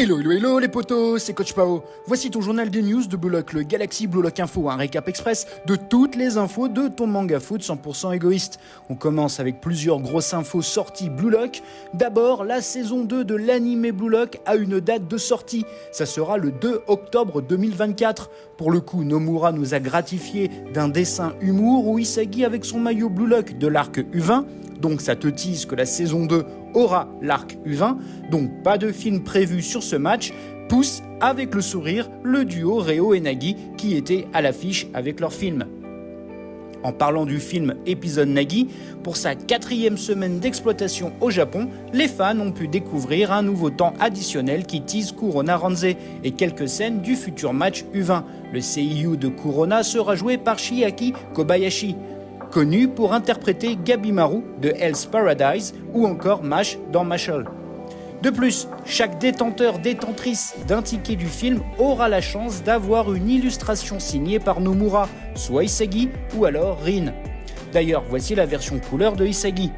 Hello, hello, hello les potos, c'est Coach Pao. Voici ton journal des news de Blue Lock, le Galaxy Blue Lock Info, un récap express de toutes les infos de ton manga foot 100% égoïste. On commence avec plusieurs grosses infos sorties Blue Lock. D'abord, la saison 2 de l'anime Blue Lock a une date de sortie. Ça sera le 2 octobre 2024. Pour le coup, Nomura nous a gratifié d'un dessin humour où Isagi avec son maillot Blue Lock de l'arc U20. Donc ça te tease que la saison 2 aura l'arc U20, donc pas de film prévu sur ce match, pousse avec le sourire le duo Reo et Nagi qui étaient à l'affiche avec leur film. En parlant du film épisode Nagi, pour sa 4e semaine d'exploitation au Japon, les fans ont pu découvrir un nouveau temps additionnel qui tease Kurona Ranze et quelques scènes du futur match U20. Le seiyuu de Kurona sera joué par Chiaki Kobayashi, connu pour interpréter Gabimaru de Hell's Paradise ou encore Mash dans Mashal. De plus, chaque détentrice d'un ticket du film aura la chance d'avoir une illustration signée par Nomura, soit Isagi ou alors Rin. D'ailleurs, voici la version couleur de Isagi.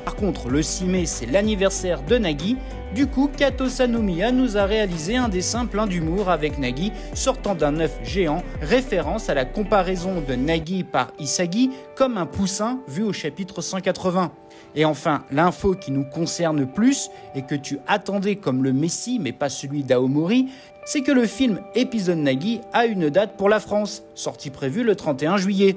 Par contre, le 6 mai, c'est l'anniversaire de Nagi. Du coup, Kato Sanomiya nous a réalisé un dessin plein d'humour avec Nagi sortant d'un œuf géant, référence à la comparaison de Nagi par Isagi comme un poussin vu au chapitre 180. Et enfin, l'info qui nous concerne plus et que tu attendais comme le Messi mais pas celui d'Aomori, c'est que le film épisode Nagi a une date pour la France, sortie prévue le 31 juillet.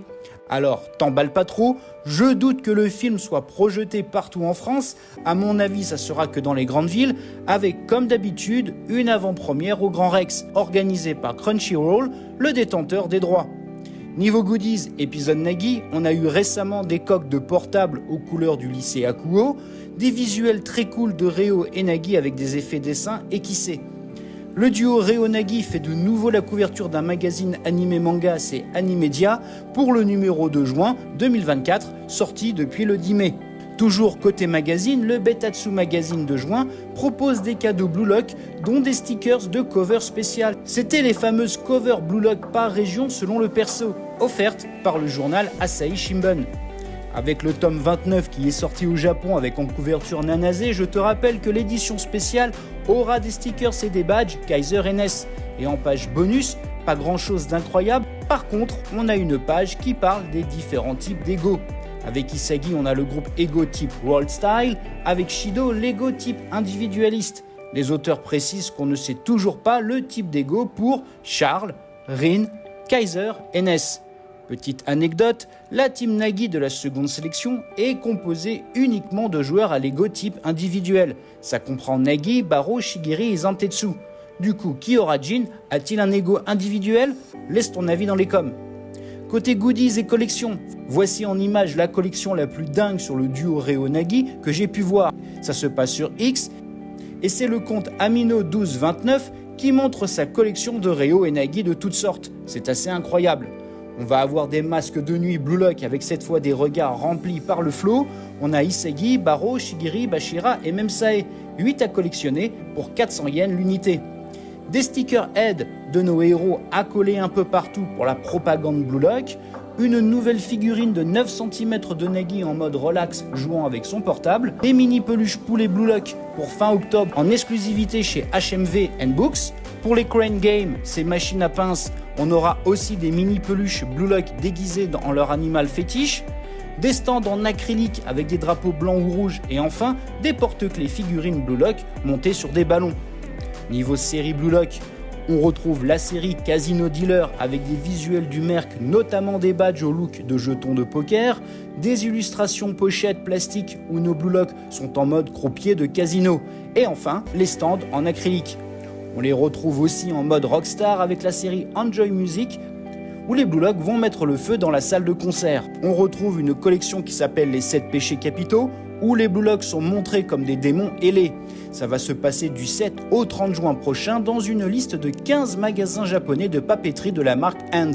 Alors, t'emballe pas trop, je doute que le film soit projeté partout en France, à mon avis ça sera que dans les grandes villes, avec comme d'habitude une avant-première au Grand Rex, organisée par Crunchyroll, le détenteur des droits. Niveau goodies, épisode Nagi, on a eu récemment des coques de portable aux couleurs du lycée Akuo, des visuels très cool de Reo et Nagi avec des effets dessins et qui sait. Le duo Reo-Nagi fait de nouveau la couverture d'un magazine animé-manga, c'est Animedia, pour le numéro de juin 2024, sorti depuis le 10 mai. Toujours côté magazine, le Betatsu Magazine de juin propose des cadeaux Blue Lock, dont des stickers de cover spécial. C'était les fameuses covers Blue Lock par région selon le perso, offertes par le journal Asahi Shimbun. Avec le tome 29 qui est sorti au Japon avec en couverture Nanase, je te rappelle que l'édition spéciale aura des stickers et des badges Kaiser NS. Et en page bonus, pas grand chose d'incroyable, par contre on a une page qui parle des différents types d'ego. Avec Isagi on a le groupe Ego type World Style, avec Shido l'ego type individualiste. Les auteurs précisent qu'on ne sait toujours pas le type d'ego pour Charles, Rin, Kaiser NS. Petite anecdote, la team Nagi de la seconde sélection est composée uniquement de joueurs à l'ego type individuel. Ça comprend Nagi, Baro, Shigiri et Zantetsu. Du coup, Kyora-jin a-t-il un ego individuel? Laisse ton avis dans les coms. Côté goodies et collections, voici en image la collection la plus dingue sur le duo Reo-Nagi que j'ai pu voir. Ça se passe sur X et c'est le compte Amino1229 qui montre sa collection de Reo et Nagi de toutes sortes. C'est assez incroyable. On va avoir des masques de nuit Blue Lock avec cette fois des regards remplis par le flow. On a Isagi, Baro, Shigiri, Bashira et même Sae. 8 à collectionner pour 400 yens l'unité. Des stickers aid de nos héros accolés un peu partout pour la propagande Blue Lock. Une nouvelle figurine de 9 cm de Nagi en mode relax jouant avec son portable. Des mini peluches poulets Blue Lock pour fin octobre en exclusivité chez HMV & Books. Pour les Crane Games, ces machines à pince, on aura aussi des mini peluches Blue Lock déguisées en leur animal fétiche, des stands en acrylique avec des drapeaux blancs ou rouges et enfin des porte-clés figurines Blue Lock montées sur des ballons. Niveau série Blue Lock, on retrouve la série Casino Dealer avec des visuels du merc, notamment des badges au look de jetons de poker, des illustrations pochettes plastiques où nos Blue Lock sont en mode croupier de casino et enfin les stands en acrylique. On les retrouve aussi en mode rockstar avec la série Enjoy Music où les Blue Lock vont mettre le feu dans la salle de concert. On retrouve une collection qui s'appelle les 7 péchés capitaux où les Blue Lock sont montrés comme des démons ailés. Ça va se passer du 7 au 30 juin prochain dans une liste de 15 magasins japonais de papeterie de la marque Hands,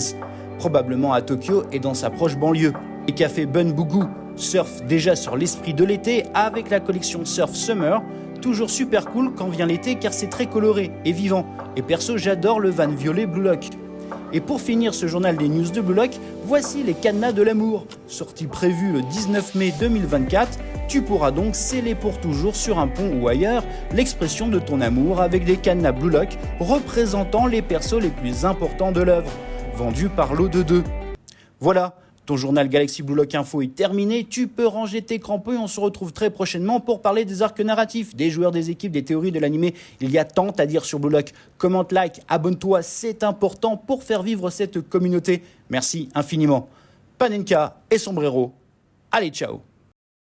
probablement à Tokyo et dans sa proche banlieue. Les cafés Bunbugu surfent déjà sur l'esprit de l'été avec la collection Surf Summer, toujours super cool quand vient l'été car c'est très coloré et vivant. Et perso, j'adore le van violet Blue Lock. Et pour finir ce journal des news de Blue Lock, voici les cadenas de l'amour. Sortie prévue le 19 mai 2024, Tu pourras donc sceller pour toujours sur un pont ou ailleurs l'expression de ton amour avec des cadenas Blue Lock représentant les persos les plus importants de l'œuvre, vendus par lot de 2. Voilà, ton journal Galaxy Blue Lock Info est terminé, tu peux ranger tes crampons et on se retrouve très prochainement pour parler des arcs narratifs, des joueurs, des équipes, des théories de l'animé. Il y a tant à dire sur Blue Lock. Commente, like, abonne-toi, c'est important pour faire vivre cette communauté. Merci infiniment. Panenka et Sombrero, allez ciao.